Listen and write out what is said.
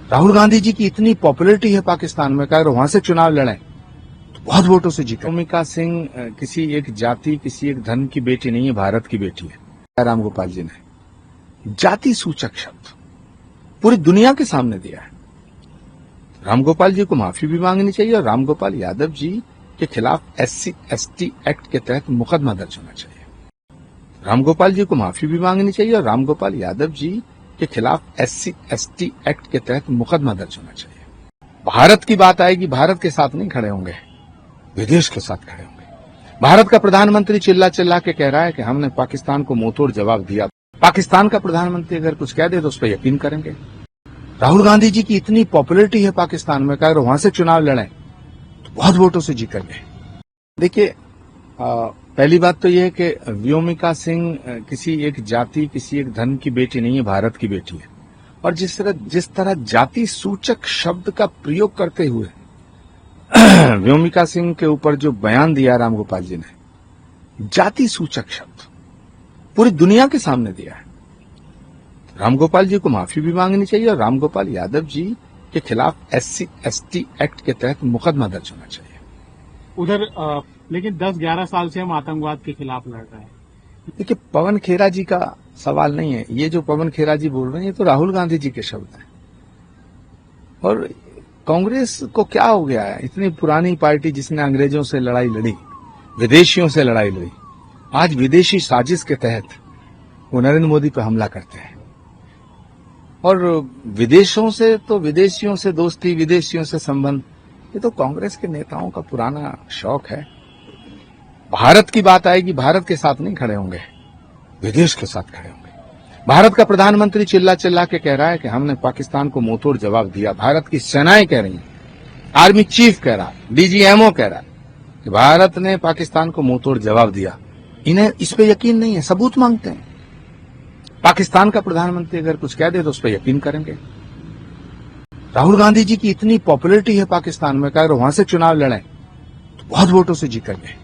राहुल गांधी जी की इतनी पॉपुलैरिटी है पाकिस्तान में, अगर वहां से चुनाव लड़े तो बहुत वोटों से जीते। भूमिका सिंह किसी एक जाति, किसी एक धर्म की बेटी नहीं है, भारत की बेटी है। राम गोपाल जी ने जाति सूचक शब्द पूरी दुनिया के सामने दिया है। राम गोपाल जी को माफी भी मांगनी चाहिए और राम गोपाल यादव जी के खिलाफ SC/ST एक्ट के तहत मुकदमा दर्ज होना चाहिए। राम गोपाल जी को माफी भी मांगनी चाहिए और राम गोपाल यादव जी के खिलाफ SC/ST एक्ट के तहत मुकदमा दर्ज होना चाहिए। भारत की बात आएगी, भारत के साथ नहीं खड़े होंगे, विदेश के साथ खड़े होंगे। भारत का प्रधानमंत्री चिल्ला चिल्ला के कह रहा है कि हमने पाकिस्तान को मुंहतोड़ जवाब दिया। पाकिस्तान का प्रधानमंत्री अगर कुछ कह दे तो उस पर यकीन करेंगे। राहुल गांधी जी की इतनी पॉपुलैरिटी है पाकिस्तान में, अगर वहां से चुनाव लड़े तो बहुत वोटों से जीतेंगे। देखिए, पहली बात तो यह है कि व्योमिका सिंह किसी एक जाति, किसी एक धर्म की बेटी नहीं है, भारत की बेटी है। और जिस तरह जाति सूचक शब्द का प्रयोग करते हुए व्योमिका सिंह के ऊपर जो बयान दिया राम गोपाल जी ने, जाति सूचक शब्द पूरी दुनिया के सामने दिया है। राम गोपाल जी को माफी भी मांगनी चाहिए और राम गोपाल यादव जी के खिलाफ SC/ST एक्ट के तहत मुकदमा दर्ज होना चाहिए। उधर लेकिन 10-11 साल से हम आतंकवाद के खिलाफ लड़ रहे हैं। देखिए, पवन खेरा जी का सवाल नहीं है। ये जो पवन खेरा जी बोल रहे हैं, ये तो राहुल गांधी जी के शब्द हैं। और कांग्रेस को क्या हो गया है? इतनी पुरानी पार्टी जिसने अंग्रेजों से लड़ाई लड़ी, विदेशियों से लड़ाई लड़ी, आज विदेशी साजिश के तहत वो नरेंद्र मोदी पर हमला करते हैं। और विदेशों से तो विदेशियों से दोस्ती, विदेशियों से संबंध, ये तो कांग्रेस के नेताओं का पुराना शौक है। भारत की बात आएगी, भारत के साथ नहीं खड़े होंगे, विदेश के साथ खड़े होंगे। भारत का प्रधानमंत्री चिल्ला चिल्ला के कह रहा है कि हमने पाकिस्तान को मुंहतोड़ जवाब दिया। भारत की सेनाएं कह रही हैं, आर्मी चीफ कह रहा है, DGMO कह रहा है कि भारत ने पाकिस्तान को मुंहतोड़ जवाब दिया। इन्हें इस पे यकीन नहीं है, सबूत मांगते हैं। पाकिस्तान का प्रधानमंत्री अगर कुछ कह दे तो उस पर यकीन करेंगे। राहुल गांधी जी की इतनी पॉपुलैरिटी है पाकिस्तान में, अगर वहां से चुनाव लड़े तो बहुत वोटों से जीतेंगे।